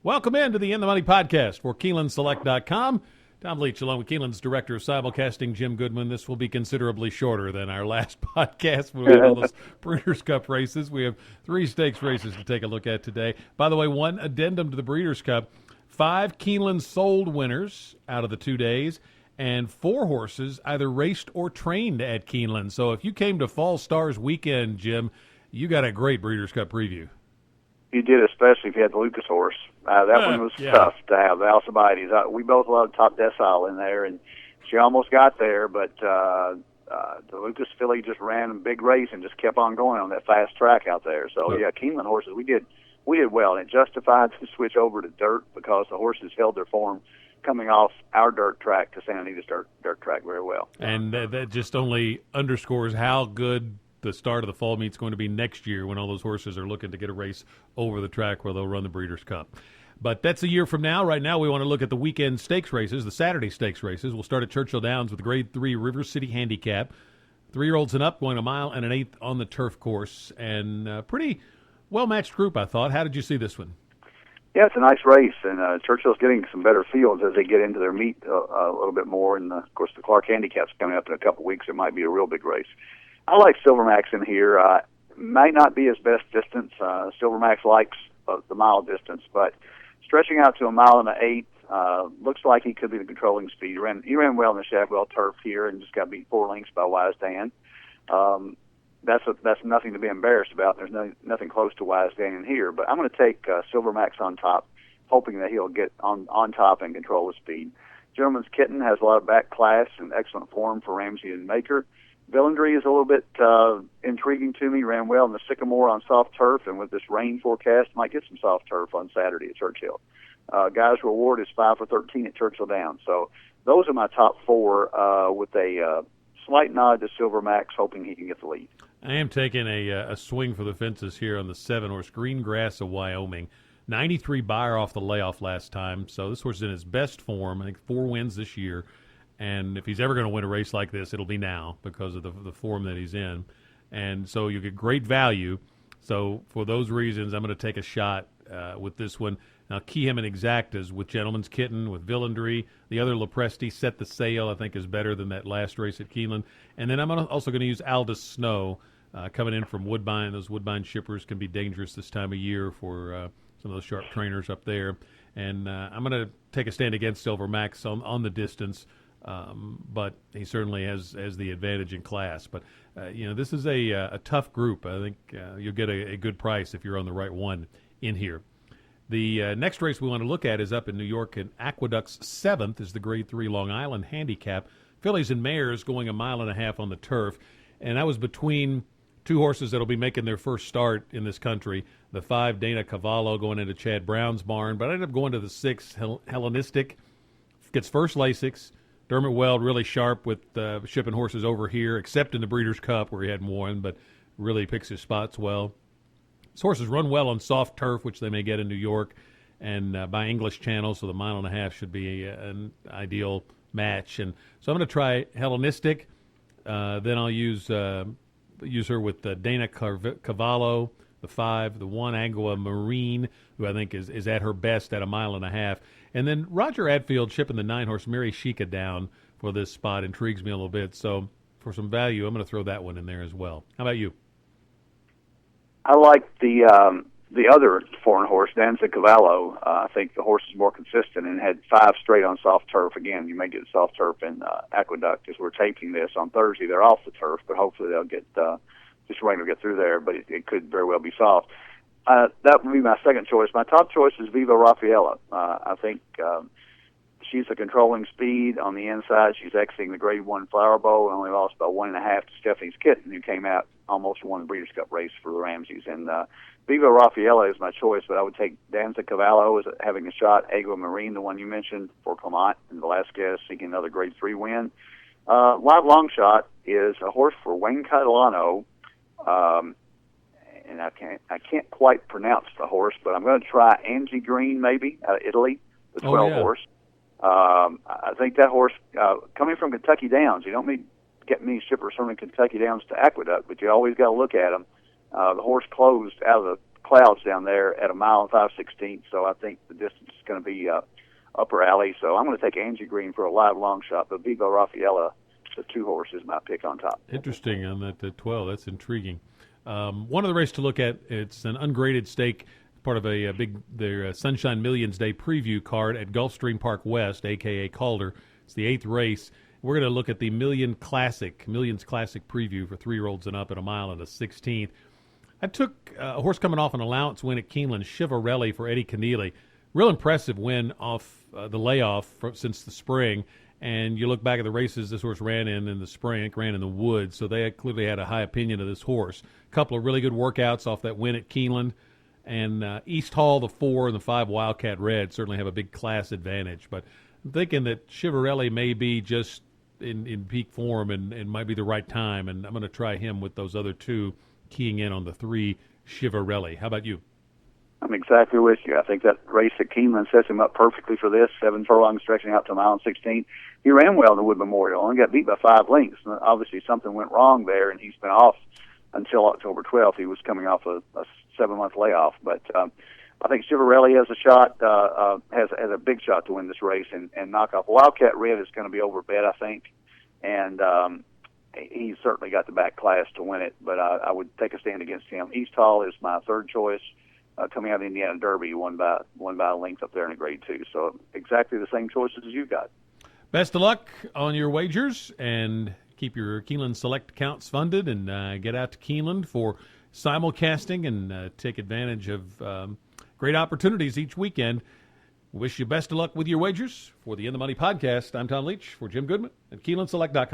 Welcome into the In the Money podcast for KeenelandSelect.com. Tom Leach, along with Keeneland's director of simulcasting, Jim Goodman. This will be considerably shorter than our last podcast when we had all those Breeders' Cup races. We have 3 stakes races to take a look at today. By the way, one addendum to the Breeders' Cup, 5 Keeneland sold winners out of the 2 days, and 4 horses either raced or trained at Keeneland. So if you came to Fall Stars weekend, Jim, you got a great Breeders' Cup preview. You did, especially if you had the Lucas horse. That one was tough to have, the Alcibiades. We both loved top decile in there, and she almost got there, but the Lucas filly just ran a big race and just kept on going on that fast track out there. So, Keeneland horses, we did well, and it justified to switch over to dirt because the horses held their form coming off our dirt track to Santa Anita's dirt track very well. And that just only underscores how good the start of the fall meet's going to be next year when all those horses are looking to get a race over the track where they'll run the Breeders' Cup. But that's a year from now. Right now we want to look at the weekend stakes races, the Saturday stakes races. We'll start at Churchill Downs with the Grade 3 River City Handicap. 3-year-olds and up going a mile and an eighth on the turf course. And a pretty well-matched group, I thought. How did you see this one? Yeah, it's a nice race, and Churchill's getting some better fields as they get into their meet a little bit more. And, of course, the Clark Handicap's coming up in a couple weeks. It might be a real big race. I like Silvermax in here. Might not be his best distance. Silvermax likes the mile distance, but stretching out to a mile and an eighth, looks like he could be the controlling speed. He ran well in the Shadwell turf here and just got beat 4 lengths by Wise Dan. That's nothing to be embarrassed about. There's nothing close to Wise Dan in here, but I'm going to take Silvermax on top, hoping that he'll get on top and control the speed. Gentleman's Kitten has a lot of back class and excellent form for Ramsey and Maker. Villandry is a little bit intriguing to me. Ran well in the Sycamore on soft turf, and with this rain forecast, might get some soft turf on Saturday at Churchill. Guy's Reward is 5 for 13 at Churchill Downs. So those are my top 4 with a slight nod to Silvermax, hoping he can get the lead. I am taking a swing for the fences here on the 7-horse Green Grass of Wyoming. 93 Beyer off the layoff last time, so this horse is in his best form. I think 4 wins this year. And if he's ever going to win a race like this, it'll be now because of the form that he's in. And so you get great value. So for those reasons, I'm going to take a shot with this one. Now, key him in exactas with Gentleman's Kitten, with Villandry. The other Lopresti, Set the Sail, I think is better than that last race at Keeneland. And then I'm also going to use Aldous Snow coming in from Woodbine. Those Woodbine shippers can be dangerous this time of year for some of those sharp trainers up there. And I'm going to take a stand against Silvermax on the distance. But he certainly has the advantage in class. But, this is a tough group. I think you'll get a good price if you're on the right one in here. The next race we want to look at is up in New York, and Aqueduct's 7th is the Grade 3 Long Island Handicap. Fillies and mares going a mile and a half on the turf. And that was between 2 horses that will be making their first start in this country. The 5, Dana Cavallo, going into Chad Brown's barn. But I ended up going to the 6, Hellenistic. Gets first Lasix. Dermot Weld really sharp with shipping horses over here, except in the Breeders' Cup where he hadn't won, but really picks his spots well. His horses run well on soft turf, which they may get in New York, and by English Channel, so the mile and a half should be an ideal match. And so I'm going to try Hellenistic. Then I'll use her with Dana Cavallo, the 5, the 1, Agua Marine, who I think is at her best at a mile and a half. And then Roger Adfield shipping the 9-horse Mary Shika down for this spot intrigues me a little bit. So for some value, I'm going to throw that one in there as well. How about you? I like the other foreign horse, Danza Cavallo. I think the horse is more consistent and had 5 straight on soft turf. Again, you may get soft turf in Aqueduct as we're taping this on Thursday. They're off the turf, but hopefully they'll get just rain will get through there, but it could very well be soft. That would be my second choice. My top choice is Viva Raffaella. I think she's a controlling speed on the inside. She's exiting the Grade 1 Flower Bowl and only lost by 1.5 to Stephanie's Kitten, who came out almost won the Breeders' Cup race for the Ramseys. And Viva Raffaella is my choice, but I would take Danza Cavallo as having a shot. Agua Marine, the one you mentioned, for Clement and Velasquez, seeking another Grade 3 win. Live Long Shot is a horse for Wayne Catalano. And I can't quite pronounce the horse, but I'm going to try Angie Green, maybe, out of Italy, the 12 horse. I think that horse, coming from Kentucky Downs, you don't get many shippers from Kentucky Downs to Aqueduct, but you always got to look at them. The horse closed out of the clouds down there at 1 mile and 5/16. So I think the distance is going to be upper alley. So I'm going to take Angie Green for a live long shot, but Vivo Raffaella, the 2-horse, is my pick on top. Interesting on that 12. That's intriguing. One of the races to look at, it's an ungraded stake, part of their Sunshine Millions Day preview card at Gulfstream Park West, a.k.a. Calder. It's the 8th race. We're going to look at the Millions Classic preview for 3-year-olds and up at 1 mile and a 16th. I took a horse coming off an allowance win at Keeneland, Chivarelli for Eddie Keneally. Real impressive win off the layoff since the spring. And you look back at the races this horse ran in the spring, it ran in the woods, so they clearly had a high opinion of this horse. A couple of really good workouts off that win at Keeneland. And East Hall, the 4, and the 5 Wildcat Red certainly have a big class advantage. But I'm thinking that Chivarelli may be just in peak form and might be the right time, and I'm going to try him with those other 2, keying in on the 3 Chivarelli. How about you? I'm exactly with you. I think that race at Keeneland sets him up perfectly for this. 7 furlongs stretching out to 1 mile and 16. He ran well in the Wood Memorial, only got beat by 5 lengths. And obviously something went wrong there, and he's been off until October 12th. He was coming off a 7-month layoff. But I think Chivarelli has a shot, has a big shot to win this race and knock off. Wildcat Red is going to be overbet, I think. And he's certainly got the back class to win it, but I would take a stand against him. East Hall is my 3rd choice. Coming out of the Indiana Derby, won by a length up there in a grade 2. So exactly the same choices as you got. Best of luck on your wagers, and keep your Keeneland Select accounts funded, and get out to Keeneland for simulcasting and take advantage of great opportunities each weekend. Wish you best of luck with your wagers. For the In the Money podcast, I'm Tom Leach for Jim Goodman at KeenelandSelect.com.